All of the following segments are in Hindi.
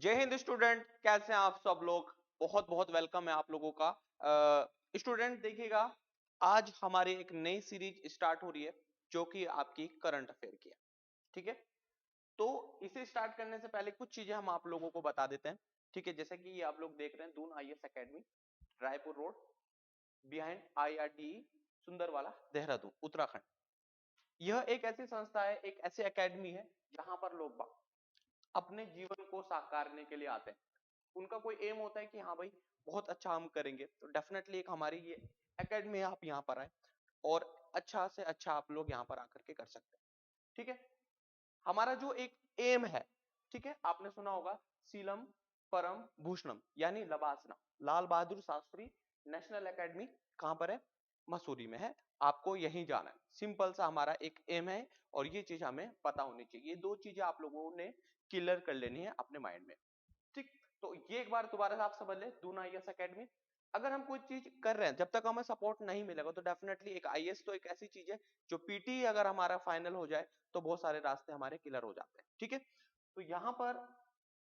जय हिंद स्टूडेंट, कैसे हैं आप सब लोग। बहुत बहुत वेलकम है आप लोगों का। स्टूडेंट देखिएगा, आज हमारी एक नई सीरीज स्टार्ट हो रही है जो कि आपकी करंट अफेयर की है। ठीक है, तो इसे स्टार्ट करने से पहले कुछ चीजें हम आप लोगों को बता देते हैं। ठीक है, जैसे कि ये आप लोग देख रहे हैं Doon IAS academy, Raipur road, behind IRD Sundarwala, Dehradun, Uttarakhand. यह एक ऐसी संस्था है, एक ऐसी एकेडमी है जहां पर लोग अपने जीवन को साकारने के लिए आते हैं। उनका कोई एम होता है कि हाँ भाई बहुत अच्छा हम करेंगे, तो डेफिनेटली एक हमारी ये एकेडमी है, आप यहाँ पर आए और अच्छा से अच्छा आप लोग यहाँ पर आकर के कर सकते हैं। ठीक है, हमारा जो एक एम है, ठीक है, आपने सुना होगा सीलम परम भूषणम यानी लबासना, लाल बहादुर शास्त्री नेशनल एकेडमी कहाँ पर है? मसूरी में है। आपको यहीं जाना है, सिंपल सा हमारा एक एम है और ये चीज हमें पता होनी चाहिए। ये दो चीजें आप लोगों ने क्लियर कर लेनी है अपने माइंड में। ठीक, तो ये एक बार दोबारा से आप समझ ले, दून आईएएस एकेडमी। अगर हम कोई चीज कर रहे हैं, जब तक हमें सपोर्ट नहीं मिलेगा तो डेफिनेटली एक आईएएस तो एक ऐसी चीज है जो पीटी अगर हमारा फाइनल हो जाए तो बहुत सारे रास्ते हमारे क्लियर हो जाते हैं। ठीक है, तो यहाँ पर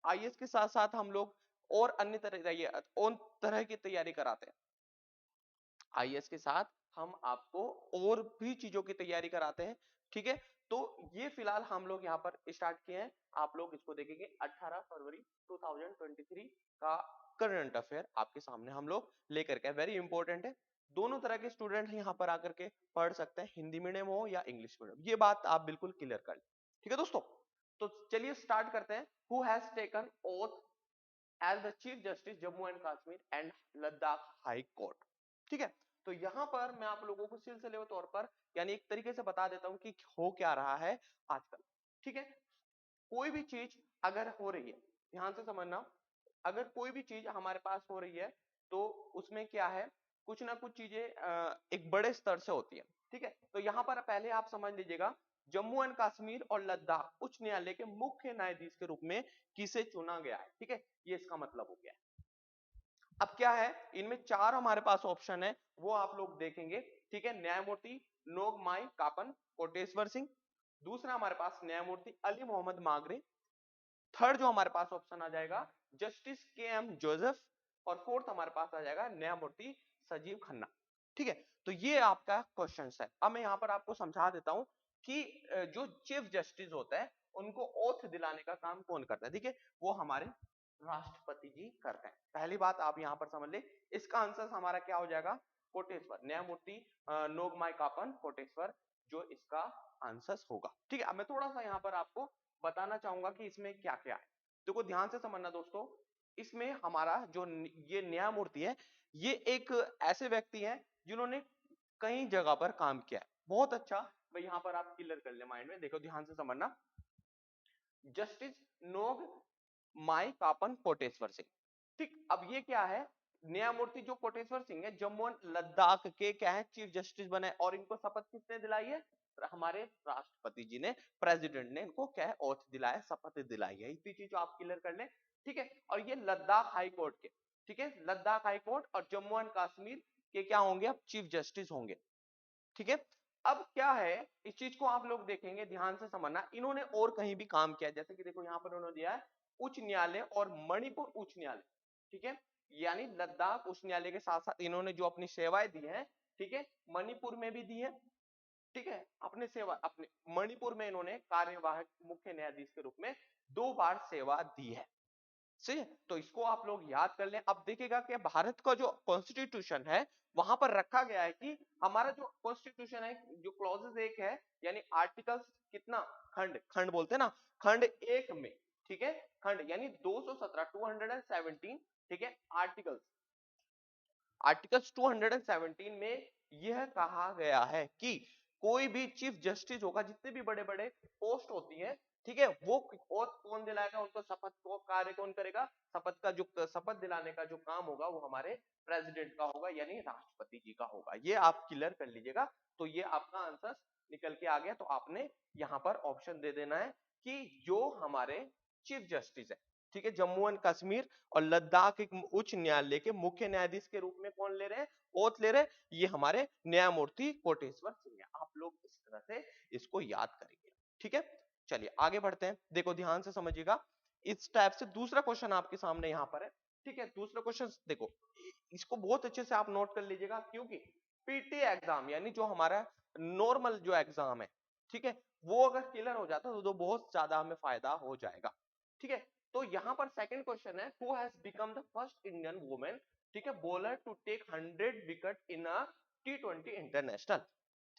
आईएएस के साथ साथ हम लोग और अन्य तरह की तैयारी कराते हैं। आईएएस के साथ हम आपको और भी चीजों की तैयारी कराते हैं। ठीक है, तो ये फिलहाल हम लोग यहाँ पर स्टार्ट किए हैं। आप लोग इसको देखेंगे 18 फरवरी 2023 का करंट अफेयर आपके सामने हम लोग लेकर के, वेरी इंपॉर्टेंट है। दोनों तरह के स्टूडेंट यहाँ पर आकर के पढ़ सकते हैं, हिंदी मीडियम हो या इंग्लिश मीडियम, ये बात आप बिल्कुल क्लियर कर लें। ठीक है दोस्तों, तो चलिए स्टार्ट करते हैं। Who has taken oath as the chief justice Jammu and Kashmir and Ladakh high court. ठीक है, तो यहां पर मैं आप लोगों को सिलसिले के तौर पर यानी एक तरीके से बता देता हूं कि हो क्या रहा है आजकल। ठीक है, कोई भी चीज अगर हो रही है, ध्यान से समझना, अगर कोई भी चीज हमारे पास हो रही है तो उसमें क्या है, कुछ ना कुछ चीजें एक बड़े स्तर से होती है। ठीक है, तो यहां पर पहले आप समझ लीजिएगा, जम्मू एंड कश्मीर और लद्दाख उच्च न्यायालय के मुख्य न्यायाधीश के रूप में किसे चुना गया है। ठीक है, ये इसका मतलब हो गया है। अब क्या है, इनमें चार हमारे पास ऑप्शन है, वो आप लोग देखेंगे। ठीक है, न्यायमूर्ति नोगमाई कापन कोटेश्वर सिंह, दूसरा हमारे पास न्यायमूर्ति अली मोहम्मद मागरे, थर्ड जो हमारे पास ऑप्शन आ जाएगा जस्टिस के एम जोसेफ, और फोर्थ हमारे पास आ जाएगा न्यायमूर्ति संजीव खन्ना। ठीक है, तो ये आपका क्वेश्चन है। अब मैं यहाँ पर आपको समझा देता हूं कि जो चीफ जस्टिस होता है उनको ओथ दिलाने का काम कौन करता है। देखिए, वो हमारे राष्ट्रपति जी करते हैं। पहली बात आप यहाँ पर समझ ले, इसका आंसर हमारा क्या हो जाएगा? कोटेश्वर, न्यायमूर्ति नोगमाई कापन कोटेश्वर, जो इसका आंसर होगा। ठीक है, अब मैं थोड़ा सा यहाँ पर आपको बताना चाहूंगा कि इसमें क्या क्या है। देखो ध्यान से समझना दोस्तों, इसमें हमारा जो ये न्यायमूर्ति है, ये एक ऐसे व्यक्ति हैं जिन्होंने कई जगह पर काम किया है। बहुत अच्छा, भाई यहाँ पर आप क्लियर कर ले माइंड में। देखो ध्यान से समझना, जस्टिस नोग माई कापन कोटेश्वर सिंह। ठीक, अब ये क्या है, न्यायमूर्ति जो कोटेश्वर सिंह है जम्मू एंड लद्दाख के क्या है, चीफ जस्टिस बने, और इनको शपथ किसने दिलाई है? हमारे राष्ट्रपति जी ने, प्रेसिडेंट ने इनको क्या है, ओथ दिलाया, शपथ दिलाई है। इतनी चीज आप क्लियर कर लें। ठीक है, और ये लद्दाख हाई कोर्ट के, ठीक है, लद्दाख हाई कोर्ट और जम्मू एंड कश्मीर के क्या होंगे, अब चीफ जस्टिस होंगे। ठीक है, अब क्या है, इस चीज को आप लोग देखेंगे, ध्यान से समझना, इन्होंने और कहीं भी काम किया, जैसे कि देखो यहाँ पर उन्होंने दिया है उच्च न्यायालय और मणिपुर उच्च न्यायालय। ठीक है, यानी लद्दाख उच्च न्यायालय के साथ साथ इन्होंने जो अपनी सेवाएं दी हैं, ठीक है, मणिपुर में भी दी है। ठीक है, अपने सेवा, अपने मणिपुर में इन्होंने कार्यवाहक मुख्य न्यायाधीश के रूप में 2 बार सेवा दी है। सही है, तो इसको आप लोग याद कर लें। अब देखिएगा कि भारत का जो कॉन्स्टिट्यूशन है, वहां पर रखा गया है कि हमारा जो कॉन्स्टिट्यूशन है, जो क्लॉजेस एक है, यानी आर्टिकल्स कितना, खंड, खंड बोलते हैं ना, खंड एक में, ठीक है, खंड यानी 217, 217, ठीक है, आर्टिकल्स, आर्टिकल्स 217 में यह कहा गया है कि कोई भी चीफ जस्टिस होगा, जितने भी बड़े बड़े पोस्ट होती है, ठीक है, वो ओथ कौन दिलाएगा, उनको शपथ को कार्य कौन करेगा, शपथ का जो शपथ दिलाने का जो काम होगा वो हमारे प्रेसिडेंट का होगा, यानी राष्ट्रपति जी का होगा। ये आप क्लियर कर लीजिएगा। तो ये आपका आंसर निकल के आ गया। तो आपने यहाँ पर ऑप्शन दे देना है कि जो हमारे चीफ जस्टिस है, ठीक है, जम्मू एंड कश्मीर और लद्दाख एक उच्च न्यायालय के मुख्य न्यायाधीश के रूप में कौन ले रहे हैं, ओथ ले रहे हैं, ये हमारे न्यायमूर्ति कोटेश्वर सिंह है। आप लोग इस तरह से इसको याद करेंगे। ठीक है, चलिए आगे बढ़ते हैं। देखो ध्यान से समझिएगा, इस टाइप से दूसरा क्वेश्चन आपके सामने यहाँ पर है, ठीक है। दूसरा क्वेश्चन देखो, इसको बहुत अच्छे से आप नोट कर लीजिएगा, क्योंकि पीटी एग्जाम यानी जो हमारा नॉर्मल जो एग्जाम है, ठीक है, वो अगर क्लियर हो जाता तो बहुत ज्यादा हमें फायदा हो जाएगा, ठीक है। तो यहाँ पर सेकंड क्वेश्चन है, who has become the first Indian women, ठीक है, bowler to take 100 wicket in a T20 international,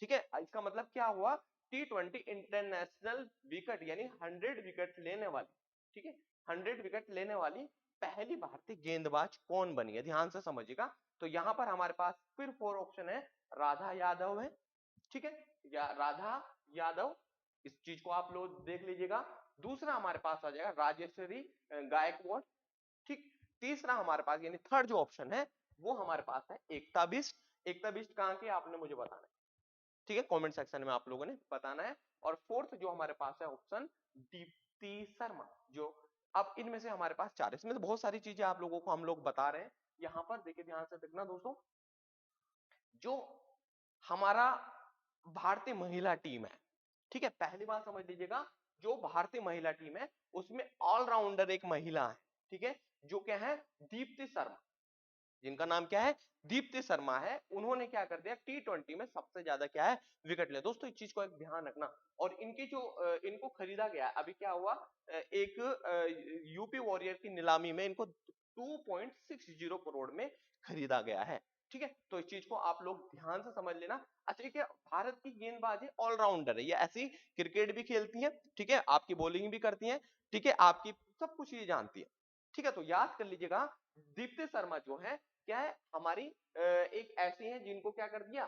ठीक है। इसका मतलब क्या हुआ, T20 इंटरनेशनल विकेट यानी 100 विकेट लेने वाली, ठीक है, 100 विकेट लेने वाली पहली भारतीय गेंदबाज कौन बनी है, ध्यान से समझिएगा। तो यहाँ पर हमारे पास फिर 4 ऑप्शन है, राधा यादव है, ठीक है, या राधा यादव, इस चीज को आप लोग देख लीजिएगा। दूसरा हमारे पास आ जाएगा राजेश्वरी गायकवाड़, ठीक। तीसरा हमारे पास यानी थर्ड जो ऑप्शन है वो हमारे पास है एकता बिष्ट। एकता बिष्ट कहां की आपने मुझे बताना है, ठीक है, कमेंट सेक्शन में आप लोगों ने बताना है। और फोर्थ जो हमारे पास है ऑप्शन दीप्ति शर्मा, जो अब इनमें से हमारे पास चार, इसमें तो बहुत सारी चीजें आप लोगों को हम लोग बता रहे हैं। यहाँ पर देखिए ध्यान से देखना दोस्तों, जो हमारा भारतीय महिला टीम है, ठीक है, पहली बात समझ लीजिएगा, जो भारतीय महिला टीम है उसमें ऑलराउंडर एक महिला है, ठीक है, जो क्या है, दीप्ति शर्मा, जिनका नाम क्या है, दीप्ति शर्मा है। उन्होंने क्या कर दिया, T20 में सबसे ज्यादा क्या है, विकेट लिया। दोस्तों इस चीज को एक ध्यान रखना। और इनकी जो इनको खरीदा गया, अभी क्या हुआ, एक यूपी वॉरियर की नीलामी में इनको 2.60 करोड़ में खरीदा गया है, ठीक है। तो इस चीज को आप लोग ध्यान से समझ लेना। अच्छा, ठीक है, भारत की गेंदबाजी ऑलराउंडर है, ये ऐसी क्रिकेट भी खेलती है, ठीक है, आपकी बॉलिंग भी करती है, ठीक है, आपकी सब कुछ ये जानती है, ठीक है। तो याद कर लीजिएगा, दीप्ति शर्मा जो है क्या है, हमारी एक ऐसी है जिनको क्या कर दिया,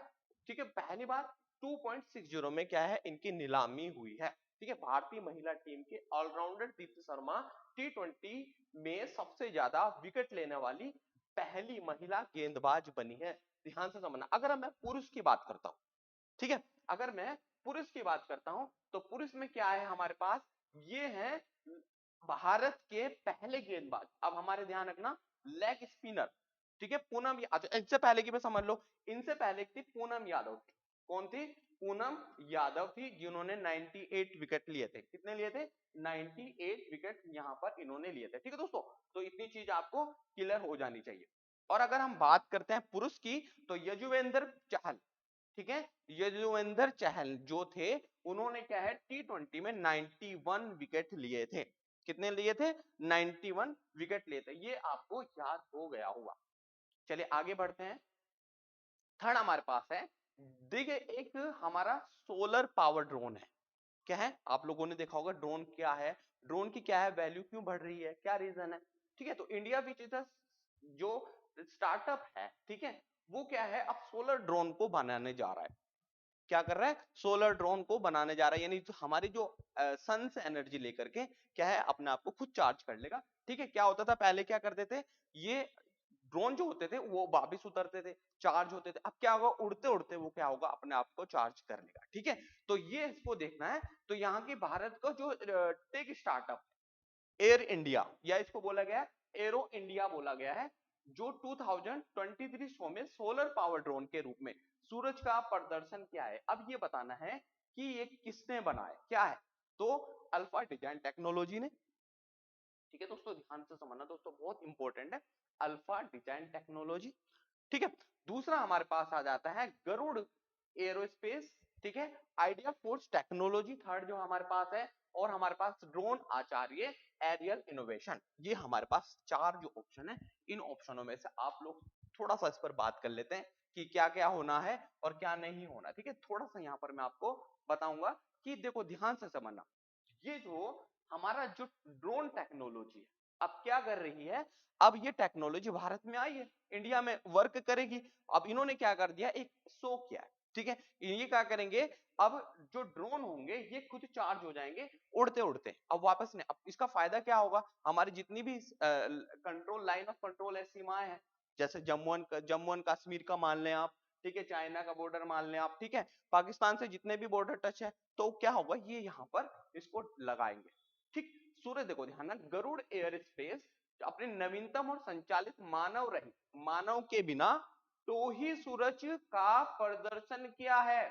ठीक है, पहली बार 2.60 में क्या है, इनकी नीलामी हुई है, ठीक है। भारतीय महिला टीम के ऑलराउंडर दीप्ति शर्मा T20 में सबसे ज्यादा विकेट लेने वाली पहली महिला गेंदबाज बनी है, ध्यान से समझना। अगर मैं पुरुष की बात करता हूं, ठीक है, अगर मैं पुरुष की बात करता हूं, तो पुरुष में क्या है हमारे पास, ये है भारत के पहले गेंदबाज, अब हमारे ध्यान रखना, लेग स्पिनर, ठीक है, पूनम, अच्छा इनसे पहले की भी समझ लो, इनसे पहले थी पूनम यादव, कौन थी, पूनम यादव थी, जिन्होंने 98 विकेट लिए थे, कितने लिए थे, 98 विकेट यहां पर इन्होंने लिए थे, ठीक है दोस्तों। तो इतनी चीज आपको क्लियर हो जानी चाहिए। और अगर हम बात करते हैं पुरुष की, तो यजुवेंद्र चहल, ठीक है, यजुवेंद्र चहल जो थे, उन्होंने क्या है, T20 में 91 विकेट लिए थे, कितने लिए थे, 91 विकेट लिए थे, ये आपको याद हो गया होगा। चलिए आगे बढ़ते हैं। थर्ड हमारे पास है, देखिए एक हमारा सोलर पावर ड्रोन है, क्या है, आप लोगों ने देखा होगा ड्रोन क्या है, ड्रोन की क्या है वैल्यू, क्यों बढ़ रही है, क्या रीजन है, ठीक है। तो इंडिया विच इज जो स्टार्टअप है, ठीक है, वो क्या है, अब सोलर ड्रोन को बनाने जा रहा है, क्या कर रहा है, सोलर ड्रोन को बनाने जा रहा है, यानी हमारी जो सन से एनर्जी लेकर के क्या है, अपने आप को खुद चार्ज कर लेगा, ठीक है। क्या होता था पहले, क्या करते थे, ये ड्रोन जो होते थे वो वापिस उतरते थे, चार्ज होते थे, अब क्या होगा, उड़ते उड़ते वो क्या होगा, अपने आप को चार्ज कर लेगा, ठीक है। तो ये इसको देखना है। तो यहाँ की भारत का जो टेक स्टार्टअप एयर इंडिया, या इसको बोला गया एरो इंडिया बोला गया है, जो 2023 शो में सोलर पावर ड्रोन के रूप में सूरज का प्रदर्शन किया है। अब ये बताना है कि ये किसने बनाया, क्या है, तो अल्फा डिजाइन टेक्नोलॉजी ने, ठीक है दोस्तों, ध्यान से समझना दोस्तों, बहुत इंपॉर्टेंट है, अल्फा डिजाइन टेक्नोलॉजी, ठीक है। दूसरा हमारे पास आ जाता है गरुड़ एरोस्पेस, ठीक है, आइडिया फोर्स टेक्नोलॉजी, थर्ड जो हमारे पास है। और हमारे पास ड्रोन आचार्य एरियल इनोवेशन, ये हमारे पास चार जो ऑप्शन है, इन ऑप्शनों में से आप लोग थोड़ा सा इस पर बात कर लेते हैं कि क्या क्या होना है और क्या नहीं होना, ठीक है। थोड़ा सा यहाँ पर मैं आपको बताऊंगा कि देखो ध्यान से समझना, ये जो हमारा जो ड्रोन टेक्नोलॉजी है, अब क्या कर रही है, अब ये टेक्नोलॉजी भारत में आई है, इंडिया में वर्क करेगी। अब इन्होंने क्या कर दिया, एक शो किया है, ठीक है, ये क्या करेंगे, अब जो ड्रोन होंगे ये खुद चार्ज हो जाएंगे उड़ते उड़ते, अब वापस नहीं। अब इसका फायदा क्या होगा, हमारी जितनी भी कंट्रोल लाइन ऑफ कंट्रोल है, सीमाएं हैं, जैसे जम्मू एंड कश्मीर का मान लें आप, ठीक है, चाइना का बॉर्डर मान लें आप, ठीक है, पाकिस्तान से जितने भी बॉर्डर टच है, तो क्या होगा, ये यहाँ पर इसको लगाएंगे, ठीक। सूर्य देखो ध्यान, गरुड़ एयर स्पेस अपने नवीनतम और संचालित मानव रहित, मानव के बिना तो ही सूरज का प्रदर्शन किया है,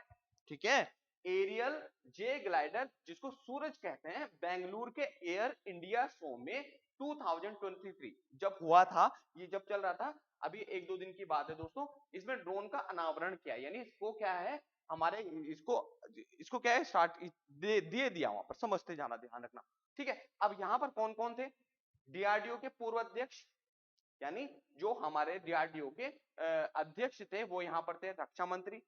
ठीक है, एरियल जे ग्लाइडर, जिसको सूरज कहते हैं, बेंगलुरु के एयर इंडिया शो में 2023 जब हुआ था, ये जब चल रहा था, अभी 1-2 दिन की बात है दोस्तों, इसमें ड्रोन का अनावरण किया, यानी इसको क्या है, हमारे इसको क्या है, स्टार्ट दे दिया वहां पर, समझते जाना, ध्यान रखना, ठीक है। अब यहां पर कौन कौन थे, डीआरडीओ के पूर्व अध्यक्ष, यानी जो हमारे डीआरडीओ के अध्यक्ष थे वो यहाँ पर थे, रक्षा मंत्री,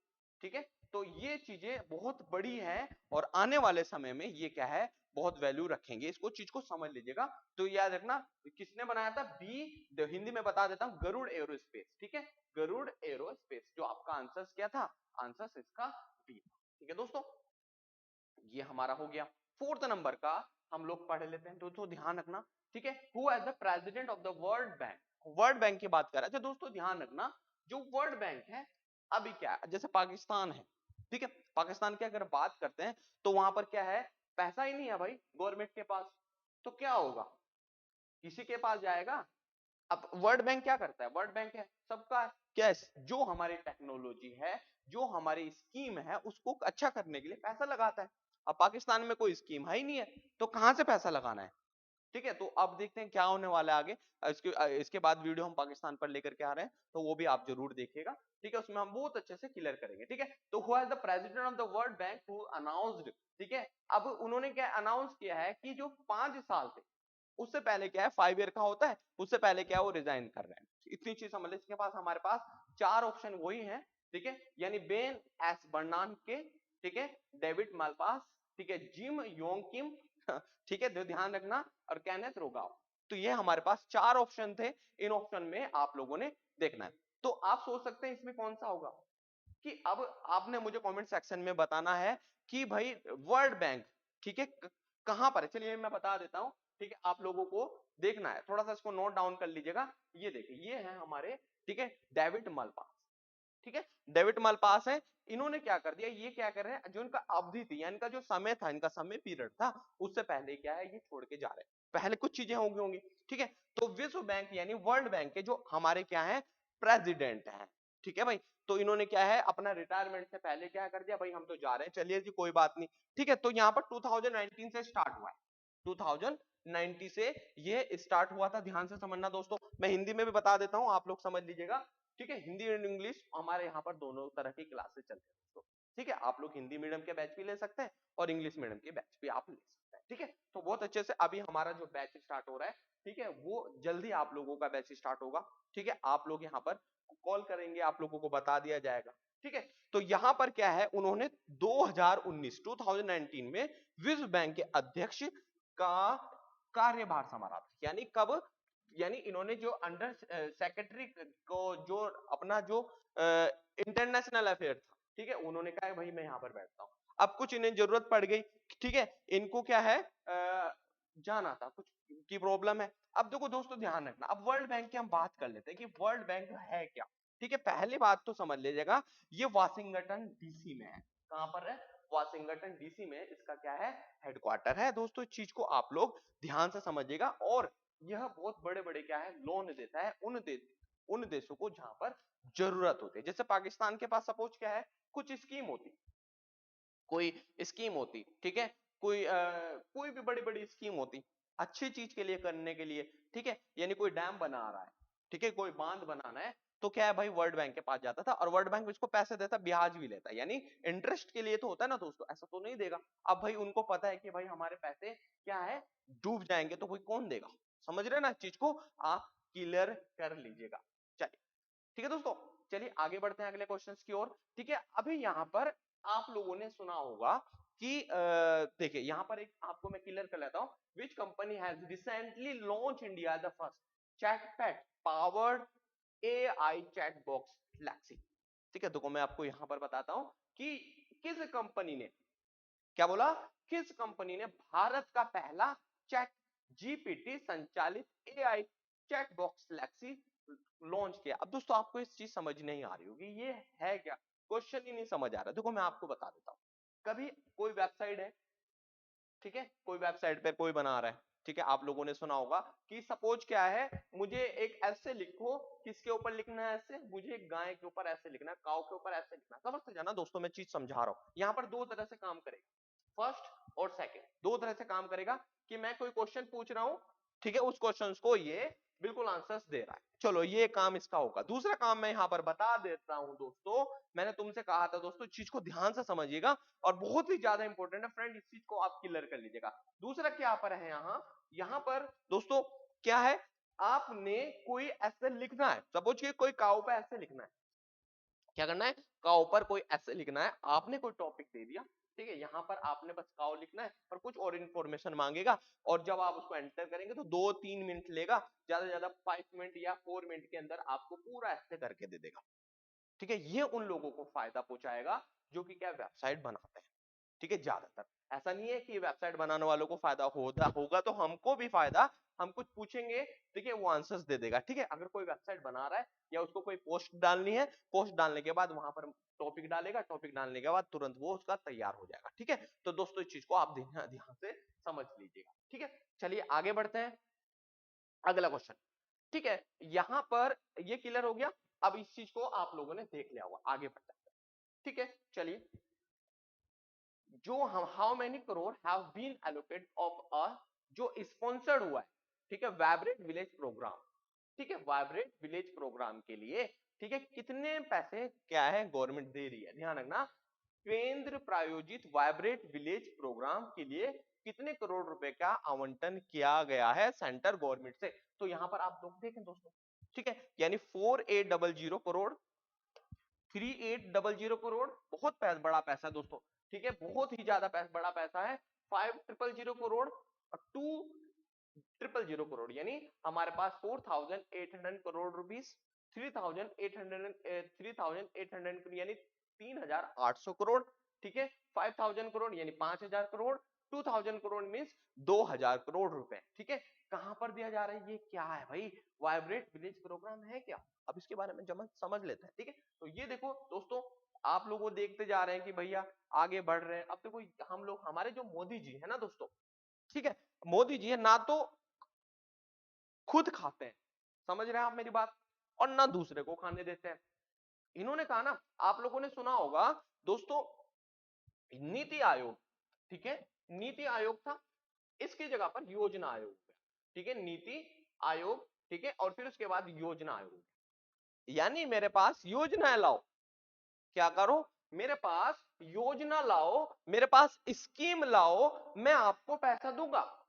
ठीक है। तो ये चीजें बहुत बड़ी हैं और आने वाले समय में ये क्या है, बहुत वैल्यू रखेंगे, इसको चीज को समझ लीजिएगा। तो याद रखना किसने बनाया था, हिंदी में बता देता हूं, गरुड़ एरोस्पेस, ठीक है, गरुड़ एरोस्पेस, जो आपका आंसर क्या था, आंसर इसका बी, ठीक है दोस्तों। ये हमारा हो गया। 4th नंबर का हम लोग पढ़ लेते हैं दोस्तों, ध्यान रखना, ठीक है। Who as the president of the world bank, world bank की बात कर रहा है। अच्छा दोस्तों ध्यान रखना, जो वर्ल्ड बैंक है, अभी क्या है, जैसे पाकिस्तान है, ठीक है, पाकिस्तान की अगर बात करते हैं तो वहां पर क्या है, पैसा ही नहीं है भाई गवर्नमेंट के पास, तो क्या होगा, किसी के पास जाएगा। अब वर्ल्ड बैंक क्या करता है, वर्ल्ड बैंक है सबका, क्या, जो हमारी टेक्नोलॉजी है, जो हमारी स्कीम है, उसको अच्छा करने के लिए पैसा लगाता है। अब पाकिस्तान में कोई स्कीम है ही नहीं है, तो कहां से पैसा लगाना है, ठीक है। तो अब देखते हैं क्या होने वाला है आगे, इसके बाद वीडियो हम पाकिस्तान पर लेकर के आ रहे हैं, तो वो भी आप जरूर देखिएगा, ठीक है, उसमें हम बहुत अच्छे से क्लियर करेंगे, ठीक है। तो who is the president of the world bank who announced, ठीक है। अब उन्होंने क्या अनाउंस किया है कि जो 5 साल थे, उससे पहले क्या है, 5 ईयर का होता है, उससे पहले क्या है, वो रिजाइन कर रहे हैं, इतनी चीज समझ ले। इसके पास हमारे पास 4 ऑप्शन वही है, ठीक है, यानी बेन एस बर्नांके, ठीक है, डेविड मालपास, ठीक है, जिम योंग किम, ठीक है, ध्यान रखना, और केनेथ रोगाव। तो ये हमारे पास 4 ऑप्शन थे, इन ऑप्शन में आप लोगों ने देखना है। तो आप सोच सकते हैं इसमें कौन सा होगा, कि अब आपने मुझे कमेंट सेक्शन में बताना है कि भाई वर्ल्ड बैंक, ठीक है, कहां पर है, चलिए मैं बता देता हूं, ठीक है, आप लोगों को देखना है, थोड़ा सा इसको नोट डाउन कर लीजिएगा। ये देखिए, ये है हमारे, ठीक है, डेविड मालपास, ठीक है, डेविड मालपास है। इन्होंने क्या कर दिया, ये क्या कर रहे हैं, जो इनका अवधि थी, यानी इनका जो समय था, इनका समय पीरियड था, उससे पहले क्या है, ये छोड़ के जा रहे हैं, पहले कुछ चीजें होंगी होंगी, ठीक है। तो विश्व बैंक यानी वर्ल्ड बैंक के जो हमारे क्या है, प्रेसिडेंट है, ठीक है भाई। तो इन्होंने क्या है, अपना रिटायरमेंट से पहले क्या कर दिया, भाई हम तो जा रहे हैं, चलिए जी कोई बात नहीं, ठीक है। तो यहाँ पर 2019 से स्टार्ट हुआ है, 2090 से ये स्टार्ट हुआ था, ध्यान से समझना दोस्तों, मैं हिंदी में भी बता देता हूँ, आप लोग समझ लीजिएगा, ठीक है। हिंदी एंड इंग्लिश हमारे यहाँ पर दोनों तरह की क्लासेस चलते हैं दोस्तों, ठीक है। आप लोग हिंदी मीडियम के बैच भी ले सकते हैं और इंग्लिश मीडियम के बैच भी आप ले सकते हैं, ठीक है। तो बहुत अच्छे से अभी हमारा जो बैच स्टार्ट हो रहा है, ठीक है, वो जल्दी आप लोगों का बैच स्टार्ट होगा, ठीक है। आप लोग यहाँ पर कॉल करेंगे, आप लोगों को बता दिया जाएगा, ठीक है। तो यहाँ पर क्या है, उन्होंने 2019 में विश्व बैंक के अध्यक्ष का कार्यभार संभाला था, यानी कब, यानी इन्होंने जो अंडर सेक्रेटरी को, जो अपना जो इंटरनेशनल अफेयर था, ठीक है, उन्होंने कहा भाई मैं यहाँ पर बैठता हूँ। अब कुछ इन्हें जरूरत पड़ गई, ठीक है, इनको क्या है, जाना था, कुछ की प्रॉब्लम है। अब देखो दोस्तों ध्यान रखना, अब वर्ल्ड बैंक की हम बात कर लेते हैं कि वर्ल्ड बैंक है क्या, ठीक है। पहली बात तो समझ लीजिएगा, ये वाशिंगटन डीसी में है, कहां पर है, वाशिंगटन डीसी में इसका क्या है, हेडक्वार्टर है दोस्तों। इस चीज को आप लोग ध्यान से समझिएगा, और यह बहुत बड़े बड़े क्या है, लोन देता है उन देशों को जहां पर जरूरत होती है। जैसे पाकिस्तान के पास सपोज क्या है, कुछ स्कीम होती, कोई स्कीम होती, ठीक है, कोई भी बड़ी बड़ी स्कीम होती, अच्छी चीज के लिए करने के लिए, ठीक है, यानी कोई डैम बना रहा है, ठीक है, कोई बांध बनाना है, तो क्या है भाई, वर्ल्ड बैंक के पास जाता था, और वर्ल्ड बैंक इसको पैसे देता, ब्याज भी लेता, यानी इंटरेस्ट के लिए तो होता है ना दोस्तों, ऐसा तो नहीं देगा। अब भाई उनको पता है कि भाई हमारे पैसे क्या है, डूब जाएंगे, तो कोई कौन देगा, समझ रहे ना, चीज को आप क्लियर कर लीजिएगा। चलिए ठीक है दोस्तों, चलिए आगे बढ़ते हैं अगले क्वेश्चंस की ओर, ठीक है। अभी यहाँ पर आप लोगों ने सुना होगा कि देखिए यहाँ पर एक आपको मैं क्लियर कर लेता हूँ, which company has recently launch India the first ChatGPT powered AI chat box Lexi, ठीक है। देखो मैं आपको यहाँ पर बताता हूँ कि किस कंपनी ने, क्या बोला, किस कंपनी ने भारत का पहला चैट जीपीटी संचालित AI chat box Lexi launch किया। अब दोस्तों आपको इस चीज समझ नहीं आ रही होगी, ये है क्या, क्वेश्चन ही नहीं समझ आ रहा। देखो मैं आपको बता देता हूँ, कभी कोई वेबसाइट है, ठीक है, कोई वेबसाइट पे कोई बना रहा है, ठीक है, आप लोगों ने सुना होगा कि सपोज क्या है, मुझे एक ऐसे लिखो, किसके ऊपर लिखना है ऐसे, मुझे एक गाय के ऊपर ऐसे लिखना है, काऊ के ऊपर ऐसे लिखना है। समझते जाना दोस्तों, मैं चीज समझा रहा हूं। यहां पर दो तरह से काम करेगा, फर्स्ट और सेकंड, दो तरह से काम करेगा कि मैं कोई क्वेश्चन पूछ रहा हूं, ठीक है, उस क्वेश्चन को ये बिल्कुल आंसर्स दे रहा है, चलो ये काम इसका होगा। दूसरा काम मैं यहां पर बता देता हूं दोस्तों, मैंने तुमसे कहा था दोस्तों, चीज को ध्यान से समझिएगा और बहुत ही ज्यादा इंपॉर्टेंट है फ्रेंड, इस चीज को आप क्लियर कर लीजिएगा। दूसरा क्या पर है यहां पर दोस्तों क्या है, आपने कोई ऐसे लिखना है, सपोज कि कोई काऊ पे ऐसे लिखना है, क्या करना है, काऊ पर कोई ऐसे लिखना है, आपने कोई टॉपिक दे दिया, ठीक है, यहां पर आपने बस काऊ लिखना है और कुछ और इंफॉर्मेशन मांगेगा, और जब आप उसको एंटर करेंगे तो 2-3 मिनट लेगा, ज्यादा से ज्यादा 5 मिनट या 4 मिनट के अंदर आपको पूरा ऐसे करके दे देगा। ठीक है, ये उन लोगों को फायदा पहुंचाएगा जो कि क्या वेबसाइट बनाते हैं। ठीक है, ज्यादातर ऐसा नहीं है कि वेबसाइट बनाने वालों को फायदा होगा तो हमको भी फायदा, हम कुछ पूछेंगे, ठीक है, वो आंसर्स दे देगा। ठीक है, अगर कोई वेबसाइट बना रहा है या उसको कोई पोस्ट डालनी है, पोस्ट डालने के बाद वहां पर टॉपिक डालेगा, टॉपिक डालने के बाद तुरंत वो उसका तैयार हो जाएगा। ठीक है, तो दोस्तों इस चीज को आप ध्यान से समझ लीजिएगा। ठीक है, चलिए आगे बढ़ते हैं, अगला क्वेश्चन। ठीक है, यहां पर ये क्लियर हो गया, अब इस चीज को आप लोगों ने देख लिया होगा, आगे बढ़ते हैं। ठीक है, चलिए, जो हम how many crore have been allocated of a, जो स्पॉन्सर्ड हुआ है, ठीक है, वाइब्रेंट विलेज प्रोग्राम, ठीक है, वाइब्रेंट विलेज प्रोग्राम के लिए, ठीक है, कितने पैसे क्या है गवर्नमेंट दे रही है, ध्यान रखना, केंद्र प्रायोजित वाइब्रेंट विलेज प्रोग्राम के लिए कितने करोड़ रुपए का आवंटन किया गया है सेंट्रल गवर्नमेंट से। तो यहां पर आप लोग देखें दोस्तों, ठीक है, यानी 4800 करोड़, 3800 करोड़, बहुत बड़ा पैसा है दोस्तों। ठीक है, बहुत ही ज्यादा बड़ा पैसा है। 5000 करोड़ और 2000 करोड़, यानी हमारे पास 4800 करोड़ रुपीस, 3800 यानी 3800 करोड़। ठीक है, 5000 करोड़ यानी 5000 करोड़, 2000 करोड़ मीन्स 2000 करोड़ रुपए। ठीक है, कहां पर दिया जा रहा है, ये क्या है भाई, वाइब्रेंट विलेज प्रोग्राम है क्या, अब इसके बारे में समझ लेते हैं। ठीक है, तो ये देखो दोस्तों, आप लोगों देखते जा रहे हैं कि भैया आगे बढ़ रहे हैं। अब देखो हम लोग, हमारे जो मोदी जी है ना दोस्तों, ठीक है, मोदी जी है ना तो खुद खाते हैं, समझ रहे हैं आप मेरी बात, और ना दूसरे को खाने देते हैं। इन्होंने कहा ना, आप लोगों ने सुना होगा दोस्तों, नीति आयोग, ठीक है, नीति आयोग था, इसकी जगह पर योजना आयोग है। ठीक है, नीति आयोग, ठीक है, और फिर उसके बाद योजना आयोग, यानी मेरे पास योजना लाओ, क्या करो, मेरे पास योजना लाओ, मेरे पास स्कीम लाओ, मैं आपको पैसा दूंगा।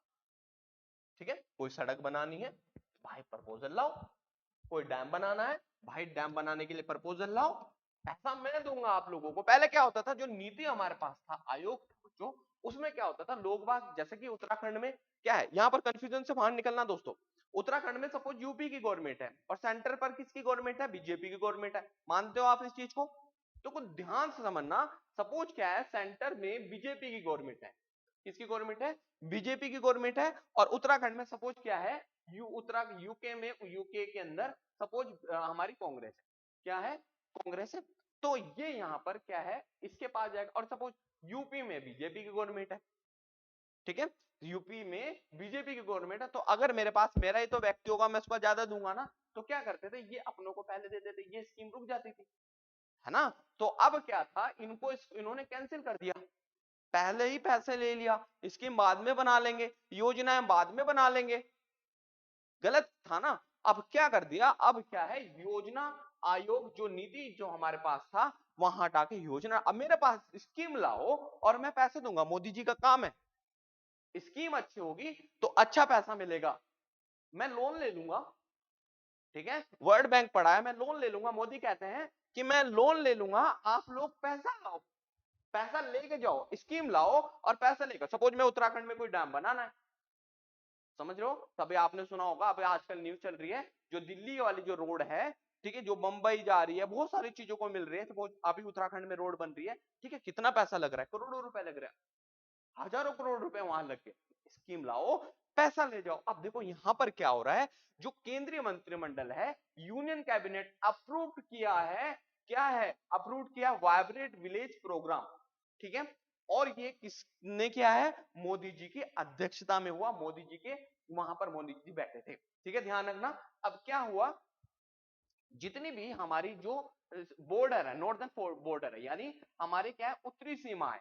ठीक है, कोई सड़क बनानी है, भाई प्रपोजल लाओ, कोई डैम बनाना है, भाई डैम बनाने के लिए प्रपोजल लाओ, पैसा मैं दूंगा आप लोगों को। पहले क्या होता था, जो नीति हमारे पास था, आयोग जो, उसमें क्या होता था, लोग बाग, जैसे कि उत्तराखंड में क्या है, यहां पर कंफ्यूजन से बाहर निकलना दोस्तों, उत्तराखंड में सपोज यूपी की गवर्नमेंट है और सेंटर पर किसकी गवर्नमेंट है, बीजेपी की गवर्नमेंट है, मानते हो आप इस चीज को, तो कुछ ध्यान से समझना, सपोज क्या है, सेंटर में बीजेपी की गवर्नमेंट है, किसकी गवर्नमेंट है, बीजेपी की गवर्नमेंट है, और उत्तराखंड में सपोज क्या है, यूके में, यूके के अंदर सपोज हमारी कांग्रेस है, क्या है, कांग्रेस है, तो ये यहां पर क्या है, इसके पास जाएगा, और सपोज यूपी में बीजेपी की गवर्नमेंट है, ठीक है, यूपी में बीजेपी की गवर्नमेंट है, तो अगर मेरे पास मेरा ही तो व्यक्ति होगा, मैं उसको ज्यादा दूंगा ना, तो क्या करते थे, ये अपनों को पहले देते थे, ये स्कीम रुक जाती थी, है ना। तो अब क्या था, इनको इन्होंने कैंसिल कर दिया, पहले ही पैसे ले लिया, स्कीम बाद में बना लेंगे, योजनाएं बाद में बना लेंगे, गलत था ना। अब क्या कर दिया, अब क्या है, योजना आयोग, जो नीति जो हमारे पास था, वहां हटा के योजना, अब मेरे पास स्कीम लाओ और मैं पैसे दूंगा, मोदी जी का काम है, स्कीम अच्छी होगी तो अच्छा पैसा मिलेगा, मैं लोन ले लूंगा, ठीक है, वर्ल्ड बैंक पढ़ा है, मैं लोन ले लूंगा, मोदी कहते हैं कि मैं लोन ले लूंगा, आप लोग पैसा लाओ, पैसा लेके जाओ, स्कीम लाओ और पैसा लेकर, सपोज मैं उत्तराखंड में कोई डैम बनाना है, समझ रहे हो, तभी आपने सुना होगा, अभी आजकल न्यूज चल रही है, जो दिल्ली वाली जो रोड है, ठीक है, जो मुंबई जा रही है, बहुत सारी चीजों को मिल रही है, सपोज अभी उत्तराखंड में रोड बन रही है, ठीक है, कितना पैसा लग रहा है, करोड़ों रुपए लग रहा है, हजारों करोड़ रुपए वहां लग गए, स्कीम लाओ, पैसा ले जाओ। अब देखो यहां पर क्या हो रहा है, जो केंद्रीय मंत्रिमंडल है, यूनियन कैबिनेट अप्रूव किया है, क्या है, अप्रूव किया वाइब्रेंट विलेज प्रोग्राम, ठीक है, और ये किसने किया है? मोदी जी की अध्यक्षता में हुआ, मोदी जी के वहां पर मोदी जी बैठे थे। ठीक है, ध्यान रखना। अब क्या हुआ, जितनी भी हमारी जो बॉर्डर है, नॉर्दर्न बॉर्डर है, यानी हमारे क्या है, उत्तरी सीमा है,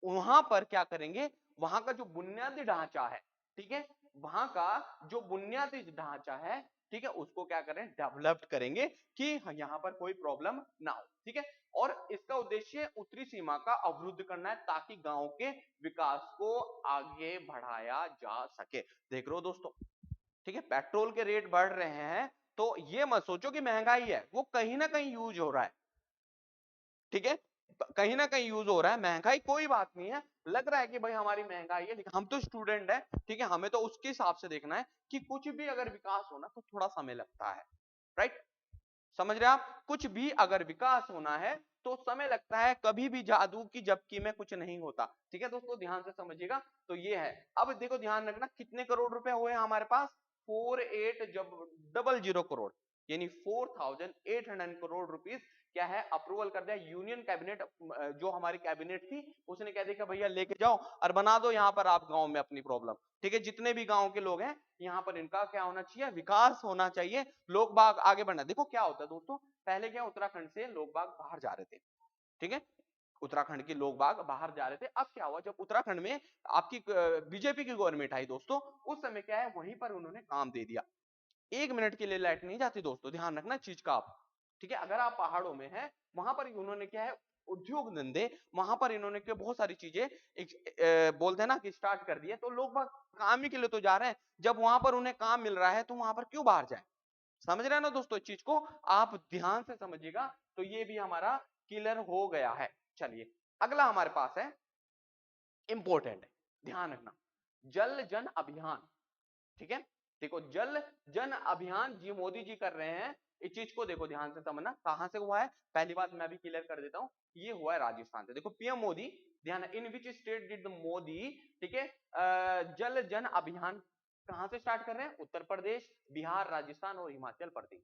वहां पर क्या करेंगे, वहां का जो बुनियादी ढांचा है, ठीक है, वहां का जो बुनियादी ढांचा है, ठीक है, उसको क्या करें, डेवलप करेंगे कि यहाँ पर कोई प्रॉब्लम ना हो। ठीक है, और इसका उद्देश्य उत्तरी सीमा का अवरुद्ध करना है ताकि गांव के विकास को आगे बढ़ाया जा सके। देख रहे हो दोस्तों, ठीक है, पेट्रोल के रेट बढ़ रहे हैं तो ये मत सोचो कि महंगाई है, वो कहीं ना कहीं यूज हो रहा है। ठीक है, कहीं ना कहीं यूज हो रहा है, महंगाई कोई बात नहीं है। लग रहा है कि भाई हमारी महंगाई है, लेकिन हम तो स्टूडेंट है, ठीक है, हमें तो उसके हिसाब से देखना है कि कुछ भी अगर विकास होना तो थोड़ा समय लगता है, राइट? समझ रहे हैं आप? कुछ भी अगर विकास होना है तो समय लगता है, कभी भी जादू की झपकी में कुछ नहीं होता। ठीक है दोस्तों, ध्यान से समझिएगा। तो ये है। अब देखो, ध्यान रखना, कितने करोड़ रुपए हुए हमारे पास? 4800 करोड़, यानी 4800 करोड़ क्या है, अप्रूवल कर दिया यूनियन कैबिनेट। जो हमारी कैबिनेट थी उसने कह दिया कि भैया लेके जाओ और बना दो यहाँ पर आप गांव में अपनी प्रॉब्लम। ठीक है, जितने भी गांव के लोग हैं यहाँ पर इनका क्या होना चाहिए, विकास होना चाहिए, लोग बाग आगे बढ़ना। देखो क्या होता है दोस्तों, पहले क्या, उत्तराखंड से लोग बाग बाहर जा रहे थे। ठीक है, उत्तराखंड के लोग बाग बाहर जा रहे थे। अब क्या हुआ, जब उत्तराखंड में आपकी बीजेपी की गवर्नमेंट आई दोस्तों, उस समय क्या है, वहीं पर उन्होंने काम दे दिया। 1 मिनट के लिए लाइट नहीं जाती दोस्तों, ध्यान रखना चीज का आप। ठीक है, अगर आप पहाड़ों में हैं, वहां पर उन्होंने क्या है, उद्योग धंधे, वहां पर इन्होंने क्या बहुत सारी चीजें बोलते हैं ना कि स्टार्ट कर दिए, तो लोग बाग काम ही के लिए तो जा रहे हैं। जब वहां पर उन्हें काम मिल रहा है तो वहां पर क्यों बाहर जाए? समझ रहे हैं ना दोस्तों, इस चीज को आप ध्यान से समझिएगा। तो ये भी हमारा क्लियर हो गया है। चलिए, अगला हमारे पास है, इंपॉर्टेंट है, ध्यान रखना, जल जन अभियान। ठीक है, देखो, जल जन अभियान जी मोदी जी कर रहे हैं। इस चीज को देखो, ध्यान से समझना, कहां से हुआ है, पहली बात मैं भी क्लियर कर देता हूं, ये हुआ है राजस्थान से। देखो, पीएम मोदी, ध्यान, in which state did the Modi, ठीक है, जल जन अभियान कहां से स्टार्ट कर रहे हैं? उत्तर प्रदेश, बिहार, राजस्थान और हिमाचल प्रदेश।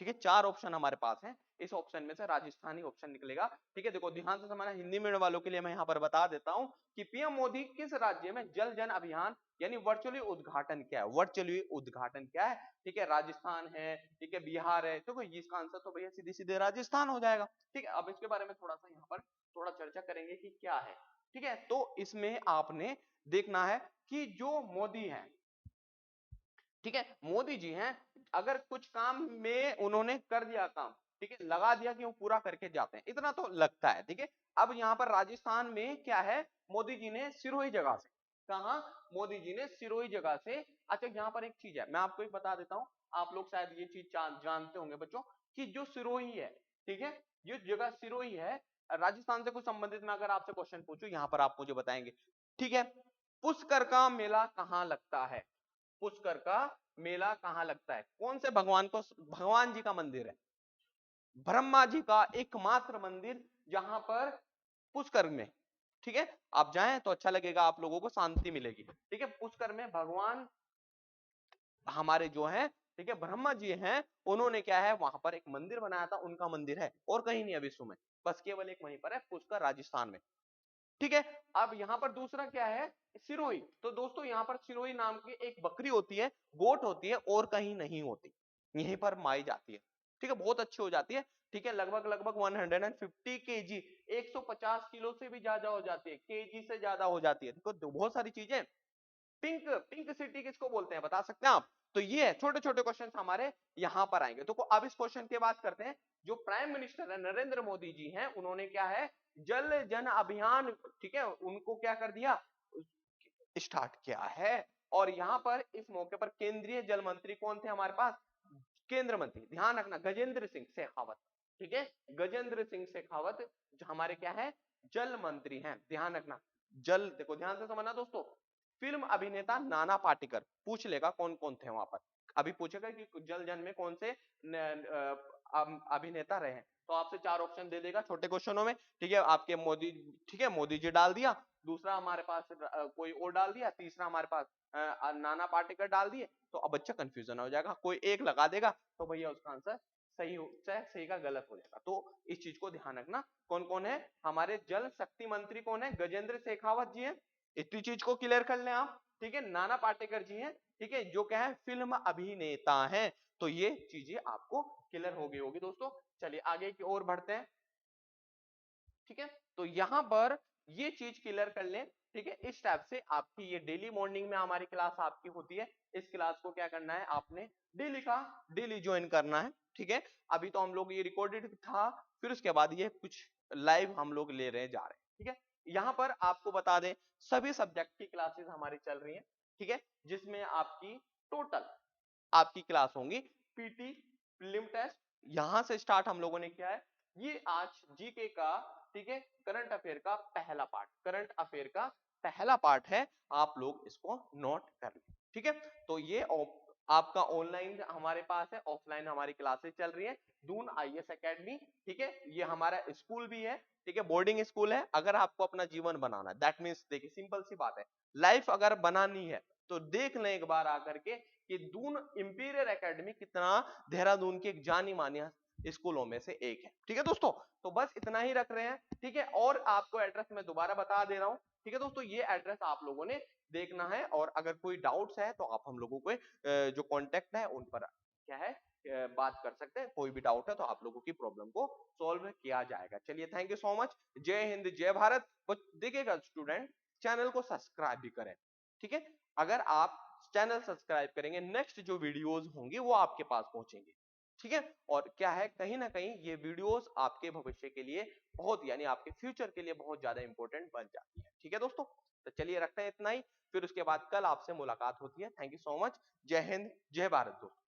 ठीक है, 4 ऑप्शन हमारे पास हैं, इस ऑप्शन में से राजस्थानी ऑप्शन निकलेगा। ठीक है, देखो ध्यान से समझना, हिंदी मीडियम वालों के लिए मैं यहाँ पर बता देता हूँ कि पीएम मोदी किस राज्य में जल जन अभियान यानी वर्चुअली उद्घाटन क्या है, वर्चुअली उद्घाटन क्या है? ठीक है, राजस्थान है, ठीक है, बिहार है, तो इसका आंसर तो भैया सीधे सीधे राजस्थान हो जाएगा। ठीक है, अब इसके बारे में थोड़ा सा यहाँ पर थोड़ा चर्चा करेंगे कि क्या है। ठीक है, तो इसमें आपने देखना है कि जो मोदी है, ठीक है, मोदी जी हैं, अगर कुछ काम में उन्होंने कर दिया काम, ठीक है, लगा दिया कि वो पूरा करके जाते हैं, इतना तो लगता है। ठीक है, अब यहाँ पर राजस्थान में क्या है, मोदी जी ने सिरोही जगह से, कहा, मोदी जी ने सिरोही जगह से। अच्छा, यहाँ पर एक चीज है, मैं आपको एक बता देता हूँ, आप लोग शायद ये चीज जानते होंगे बच्चों, कि जो सिरोही है, ठीक है, जो जगह सिरोही है, राजस्थान से कुछ संबंधित मैं अगर आपसे क्वेश्चन पूछूं, यहाँ पर आप मुझे बताएंगे। ठीक है, पुष्कर का मेला कहाँ लगता है? पुष्कर का मेला कहाँ लगता है? कौन से भगवान को, भगवान जी का मंदिर है, ब्रह्मा जी का एकमात्र मंदिर, जहां पर पुष्कर में। ठीक है, आप जाएं तो अच्छा लगेगा, आप लोगों को शांति मिलेगी। ठीक है, पुष्कर में भगवान हमारे जो है, ठीक है, ब्रह्मा जी हैं, उन्होंने क्या है, वहां पर एक मंदिर बनाया था, उनका मंदिर है, और कहीं नहीं है विश्व में, बस केवल एक वहीं पर है, पुष्कर, राजस्थान में। ठीक है, अब यहाँ पर दूसरा क्या है, सिरोही। तो दोस्तों यहाँ पर सिरोही नाम की एक बकरी होती है, गोट होती है, और कहीं नहीं होती, यहीं पर माई जाती है। ठीक है, बहुत अच्छी हो जाती है। ठीक है, लगभग लगभग 150 केजी, 150 किलो से भी ज्यादा हो जाती है, केजी से ज्यादा हो जाती है। देखो बहुत सारी चीजें। पिंक पिंक सिटी किसको बोलते हैं, बता सकते हैं आप? तो ये है, छोटे छोटे क्वेश्चन हमारे यहाँ पर आएंगे। तो अब इस क्वेश्चन की बात करते हैं। जो प्राइम मिनिस्टर है नरेंद्र मोदी जी हैं, उन्होंने क्या है, जल जन अभियान, ठीक है, उनको क्या कर दिया, स्टार्ट किया है। और यहाँ पर इस मौके पर केंद्रीय जल मंत्री कौन थे हमारे पास? केंद्र मंत्री, ध्यान रखना, गजेंद्र सिंह शेखावत। ठीक है, गजेंद्र सिंह शेखावत जो हमारे क्या है, जल मंत्री हैं, ध्यान रखना। जल, देखो ध्यान से समझना दोस्तों, फिल्म अभिनेता नाना पाटेकर, पूछ लेगा कौन कौन थे वहां पर, अभी पूछेगा कि जल जन में कौन से अभिनेता रहे हैं, तो आपसे 4 ऑप्शन दे देगा छोटे क्वेश्चनों में। ठीक है, आपके मोदी, ठीक है, मोदी जी डाल दिया, दूसरा हमारे पास कोई और डाल दिया, तीसरा हमारे पास नाना पाटेकर डाल दिए, तो अब बच्चा कंफ्यूजन हो जाएगा, कोई एक लगा देगा तो भैया उसका आंसर सही हो चाहे सही का गलत हो जाएगा। तो इस चीज को ध्यान रखना। कौन कौन है हमारे जल शक्ति मंत्री, कौन है, गजेंद्र शेखावत जी हैं, इतनी चीज को क्लियर कर लें आप। ठीक है, नाना पाटेकर जी हैं, ठीक है, जो क्या है फिल्म अभिनेता हैं। तो ये चीजें आपको क्लियर हो गई होगी दोस्तों। चलिए आगे की ओर बढ़ते हैं। ठीक है, तो यहां पर ये चीज क्लियर कर लें। ठीक है, इस टाइप से आपकी ये डेली मॉर्निंग में हमारी क्लास आपकी होती है। इस क्लास को क्या करना है, आपने डेली का डेली ज्वाइन करना है। ठीक है, अभी तो हम लोग ये रिकॉर्डेड था, फिर उसके बाद ये कुछ लाइव हम लोग ले रहे जा रहे हैं। ठीक है, यहां पर आपको बता दें सभी सब्जेक्ट की क्लासेस हमारी चल रही हैं। ठीक है, जिसमें आपकी टोटल आपकी क्लास होंगी पीटी, प्रीलिम टेस्ट, यहां से स्टार्ट हम लोगों ने किया है। ये आज जीके का, ठीक है, करंट अफेयर का पहला पार्ट, करंट अफेयर का पहला पार्ट है, आप लोग इसको नोट कर लें। ठीक है, तो ये आपका ऑनलाइन हमारे पास है, ऑफलाइन हमारी क्लासेस चल रही है दून आईएएस एकेडमी। ठीक है, ये हमारा स्कूल भी है। ठीक है, बोर्डिंग स्कूल है। अगर आपको अपना जीवन बनाना है, दैट मीन्स देखिए सिंपल सी बात है, लाइफ अगर बनानी है तो देख लें एक बार आकर के कि दून इंपीरियल एकेडमी कितना देहरादून की एक जानी मानी स्कूलों में से एक है। ठीक है दोस्तों, तो बस इतना ही रख रहे हैं। ठीक है, और आपको एड्रेस मैं दोबारा बता दे रहा हूं। ठीक है दोस्तों, ये एड्रेस आप लोगों ने देखना है, और अगर कोई डाउट्स है तो आप हम लोगों को जो कॉन्टेक्ट है उन पर क्या है बात कर सकते हैं। कोई भी डाउट है तो आप लोगों की प्रॉब्लम को सॉल्व किया जाएगा। चलिए, थैंक यू सो मच। जय हिंद, जय भारत। देखिएगा स्टूडेंट, चैनल को सब्सक्राइब भी करें। ठीक है, अगर आप चैनल सब्सक्राइब करेंगे, नेक्स्ट जो वीडियोस होंगे वो आपके पास पहुंचेंगे। ठीक है, और क्या है, कहीं ना कहीं ये वीडियोस आपके भविष्य के लिए बहुत, यानी आपके फ्यूचर के लिए बहुत ज्यादा इंपॉर्टेंट बन जाती है। ठीक है दोस्तों, तो चलिए रखते हैं इतना ही, फिर उसके बाद कल आपसे मुलाकात होती है। Thank you so much. जय हिंद, जय भारत दोस्तों।